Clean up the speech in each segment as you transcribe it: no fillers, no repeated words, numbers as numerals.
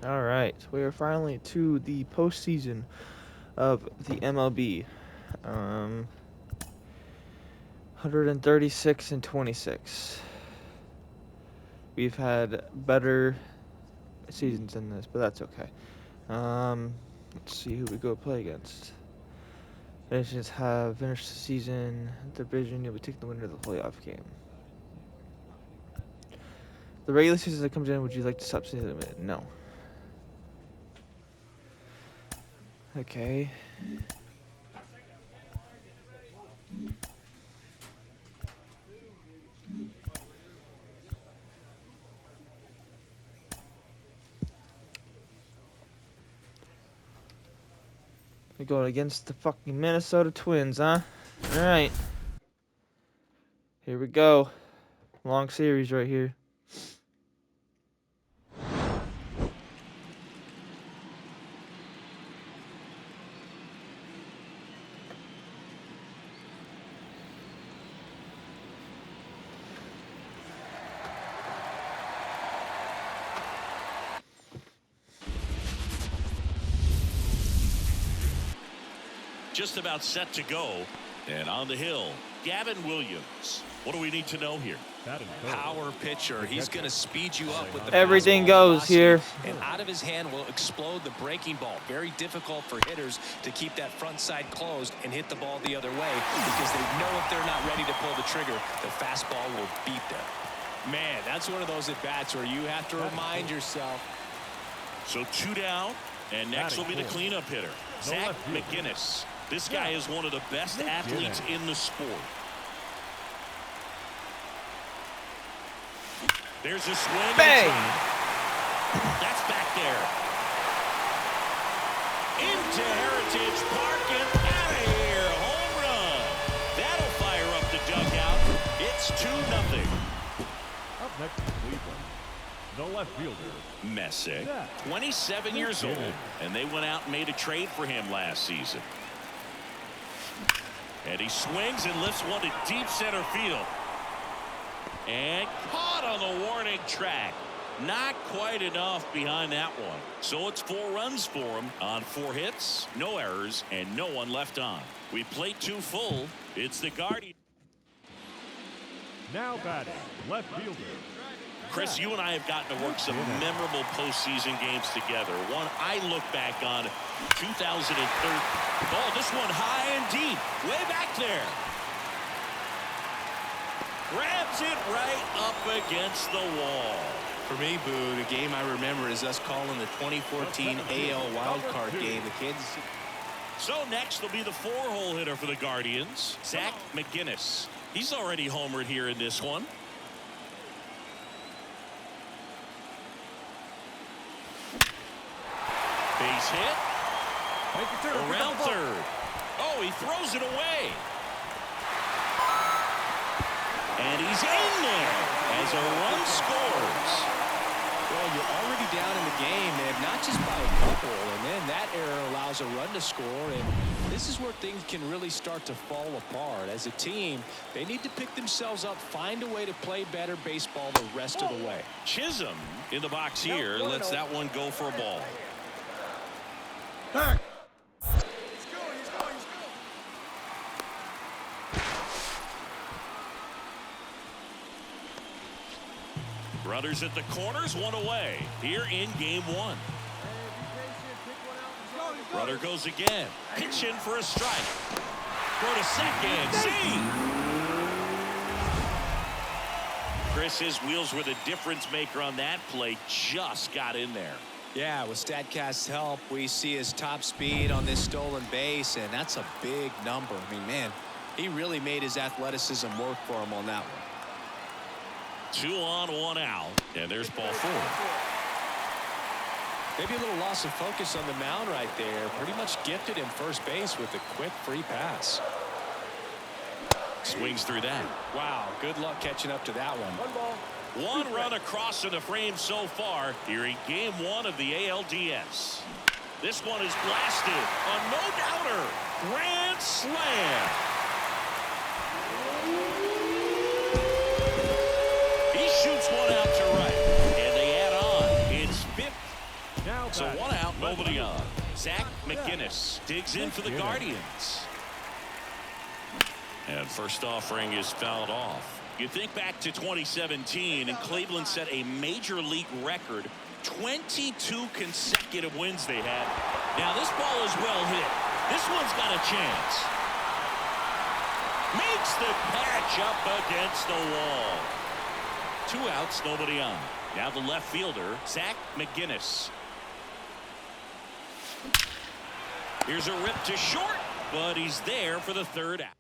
All right, so we are finally to the postseason of the MLB. 136 and 26. We've had better seasons than this, but that's okay. Let's see who we go play against. Nations have finished the season division. You'll be taking the winner of the playoff game. The regular season that comes in, would you like to substitute it? No. Okay. We're going against the fucking Minnesota Twins, huh? Alright. Here we go. Long series right here. Just about set to go, and on the hill, Gavin Williams. What do we need to know here? Power pitcher. He's going to speed you up with the everything goes here. And out of his hand will explode the breaking ball. Very difficult for hitters to keep that front side closed and hit the ball the other way because they know if they're not ready to pull the trigger, the fastball will beat them. Man, that's one of those at-bats where you have to remind yourself. So 2 down, and next will be the cleanup hitter, Zach McGinnis. This guy is one of the best athletes in the sport. There's a swing. Bang! That's back there. Into Heritage Park and out of here. Home run. That'll fire up the dugout. It's 2-0. Up next in Cleveland, the left fielder, Messick, 27 years old, and they went out and made a trade for him last season. And he swings and lifts one to deep center field. And caught on the warning track. Not quite enough behind that one. So it's 4 runs for him on 4 hits, no errors, and no one left on. We played 2 full. It's the Guardians. now batting, left fielder. Chris, you and I have gotten to work some memorable postseason games together. One I look back on 2013. Oh, this one high and deep, way back there. Grabs it right up against the wall. For me, Boo, the game I remember is us calling the 2014 AL wildcard game. The Kansas City. So next will be the 4-hole hitter for the Guardians, Zach McGinnis. He's already homered here in this one. Base hit. Around third. Oh, he throws it away. And he's in there as a run scores. Well, you're already down in the game, and not just by a couple, and then that error allows a run to score, and this is where things can really start to fall apart. As a team, they need to pick themselves up, find a way to play better baseball the rest of the way. Chisholm in the box here lets that one go for a ball. Runners at the corners, one away here in game 1. Runner goes again. Pitch in for a strike. Throw to second. See. Chris, his wheels were the difference maker on that play. Just got in there. Yeah, with StatCast's help, we see his top speed on this stolen base, and that's a big number. I mean, man, he really made his athleticism work for him on that one. 2 on, 1 out, and there's ball 4. Maybe a little loss of focus on the mound right there. Pretty much gifted him first base with a quick free pass. Swings through that. Wow, good luck catching up to that one. 1 run across in the frame so far here in game 1 of the ALDS. This one is blasted. A no-doubter. Grand slam. He shoots one out to right, and they add on. It's 5th. Now So 1 out, nobody on. Zach McGinnis digs in for the Guardians. And first offering is fouled off. You think back to 2017, and Cleveland set a major league record. 22 consecutive wins they had. Now this ball is well hit. This one's got a chance. Makes the catch up against the wall. 2 outs, nobody on. Now the left fielder, Zach McGinnis. Here's a rip to short, but he's there for the 3rd out.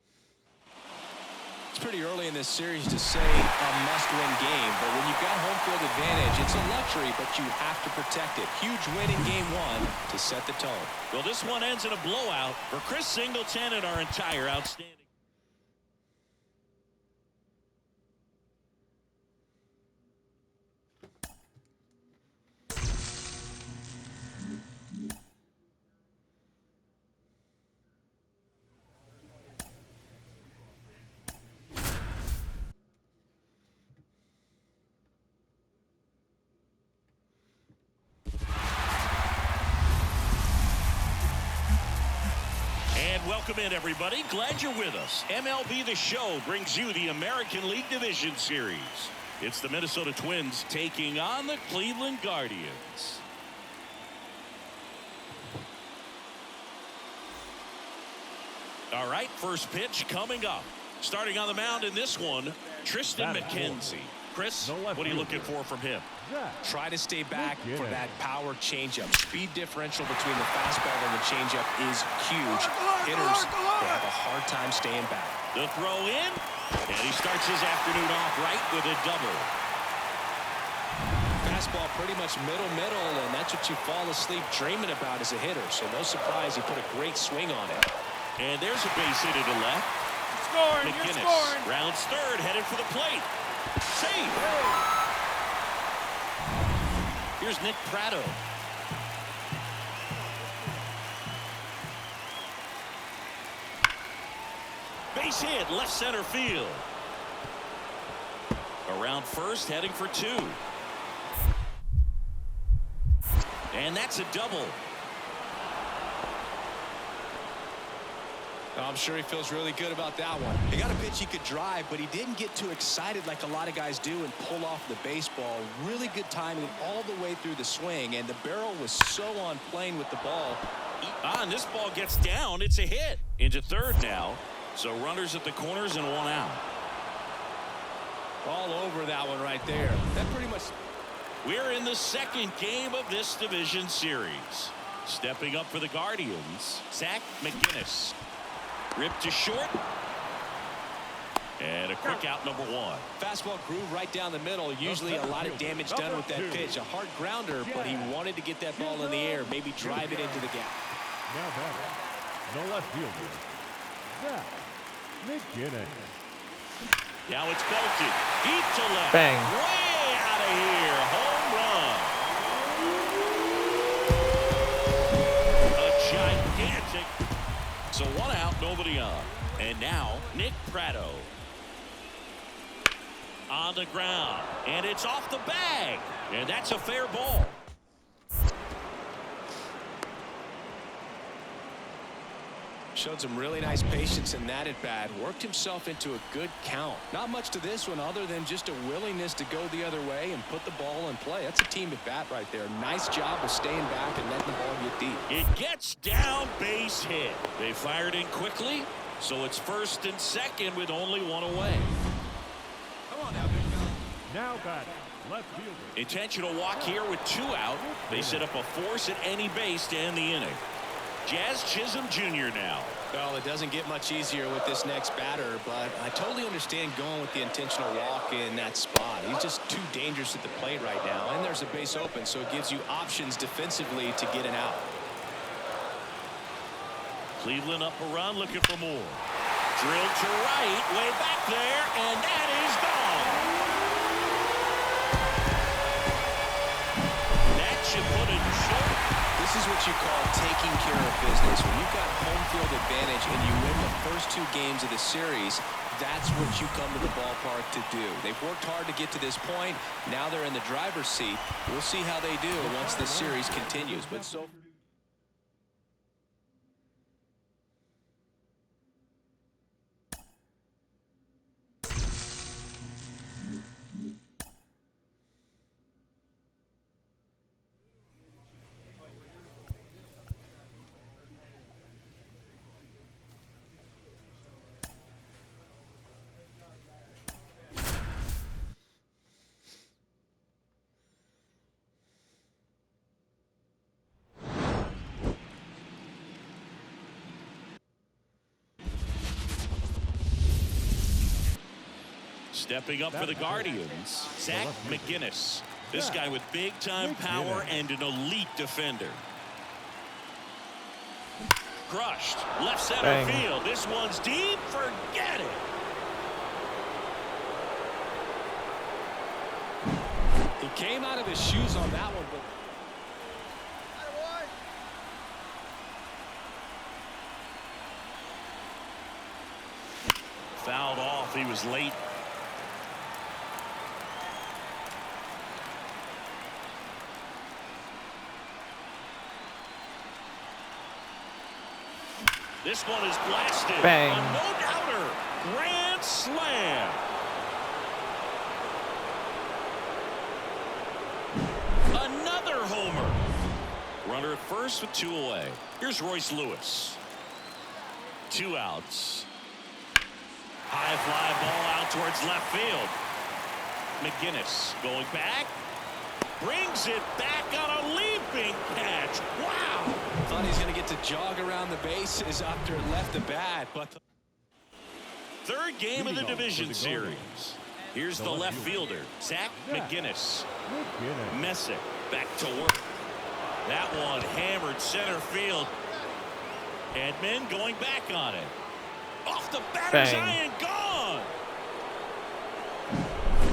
It's pretty early in this series to say a must-win game, but when you've got home field advantage, it's a luxury, but you have to protect it. Huge win in game 1 to set the tone. Well, this one ends in a blowout for Chris Singleton and our entire outstanding. Welcome in, everybody. Glad you're with us. MLB The Show brings you the American League Division Series. It's the Minnesota Twins taking on the Cleveland Guardians. All right, first pitch coming up. Starting on the mound in this one, Tristan McKenzie. Chris, what are you looking for from him? Try to stay back for that power changeup. Speed differential between the fastball and the changeup is huge. Hitters, they have a hard time staying back. The throw in, and he starts his afternoon off right with a double. Fastball pretty much middle, and that's what you fall asleep dreaming about as a hitter. So no surprise, he put a great swing on it. And there's a base hit to the left. McGinnis rounds 3rd, headed for the plate. Safe. Here's Nick Pratto. Base hit, left center field. Around first, heading for 2. And that's a double. I'm sure he feels really good about that one. He got a pitch he could drive, but he didn't get too excited like a lot of guys do and pull off the baseball. Really good timing all the way through the swing, and the barrel was so on plane with the ball. And this ball gets down. It's a hit. Into 3rd now. So runners at the corners and 1 out. All over that one right there. That pretty much. We're in the 2nd game of this division series. Stepping up for the Guardians, Zach McGinnis. Ripped to short. And a quick out, number 1. Fastball groove right down the middle. Usually a lot of damage done with that pitch. A hard grounder, but he wanted to get that ball in the air, maybe drive it into the gap. Now batting, no left fielder, Zach McGinnis. Now it's belted. Deep to left. Bang. Way out of here. Home run. A gigantic. So 1 out, nobody on. And now Nick Pratto. On the ground. And it's off the bag. And that's a fair ball. Showed some really nice patience in that at bat. Worked himself into a good count. Not much to this one other than just a willingness to go the other way and put the ball in play. That's a team at bat right there. Nice job of staying back and letting the ball get deep. It gets down, base hit. They fired in quickly, so it's 1st and 2nd with only 1 away. Come on now, big fella. Now batting, left fielder. Intentional walk here with 2 out. They set up a force at any base to end the inning. Jazz Chisholm Jr. now. Well, it doesn't get much easier with this next batter, but I totally understand going with the intentional walk in that spot. He's just too dangerous at the plate right now, and there's a base open, so it gives you options defensively to get an out. Cleveland up a run, looking for more. Drilled to right, way back there, and that is gone. That should put it short. This is what you call taking care of business. When you've got home field advantage and you win the first 2 games of the series, that's what you come to the ballpark to do. They've worked hard to get to this point. Now they're in the driver's seat. We'll see how they do once the series continues. But so Stepping up for the Guardians, Zach McGinnis. This guy with big-time power and an elite defender. Crushed. Left center Bang. field. This one's deep. Forget it. he came out of his shoes on that one. But Fouled off. He was late. This one is blasted. Bang. A no-doubter. Grand slam. Another homer. Runner at first with 2 away. Here's Royce Lewis. 2 outs. High fly ball out towards left field. McGinnis going back. Brings it back on a leaping catch. Wow. thought he's going to get to jog around the bases after it left the bat. But Third game of the division series. Here's the left fielder, Zach McGinnis. Messick back to work. That one hammered center field. Edman going back on it. Off the batter's Bang. eye and gone.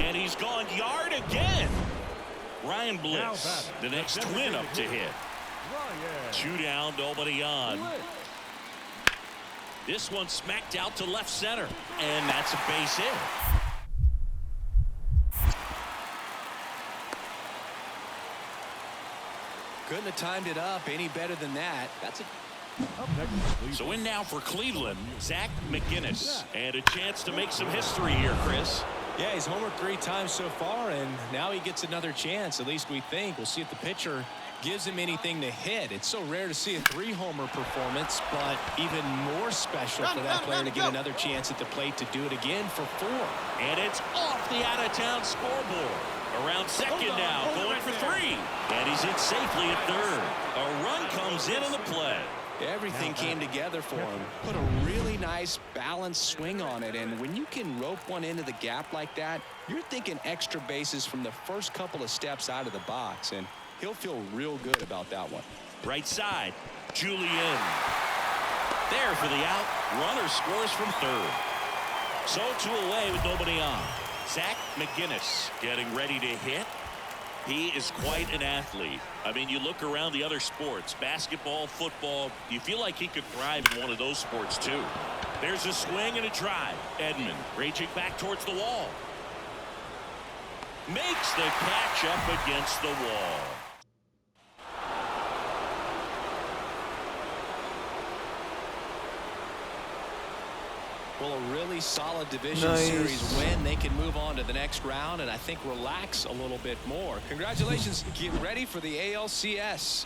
And he's gone yard again. Ryan Bliss, the next twin up to hit. 2 down, nobody on. This one smacked out to left center, and that's a base hit. couldn't have timed it up any better than that. That's a So in now for Cleveland, Zach McGinnis, and a chance to make some history here, Chris. Yeah, he's homered 3 times so far, and now he gets another chance. At least we think. We'll see if the pitcher gives him anything to hit. It's so rare to see a 3-homer performance, but even more special for that player to get another chance at the plate to do it again for 4. And it's off the out-of-town scoreboard. Around second now, going for 3. And he's in safely at third. A run comes in on the play. Everything came together for him. Put a really nice balanced swing on it, and when you can rope one into the gap like that, you're thinking extra bases from the first couple of steps out of the box, and he'll feel real good about that one. Right side, Julian. There for the out. Runner scores from third. So 2 away with nobody on. Zach McGinnis getting ready to hit. He is quite an athlete. I mean, you look around the other sports, basketball, football, you feel like he could thrive in one of those sports too. There's a swing and a drive. Edman raging back towards the wall. Makes the catch up against the wall. Well, a really solid division Nice. series win. They can move on to the next round and I think relax a little bit more. Congratulations. Get ready for the ALCS.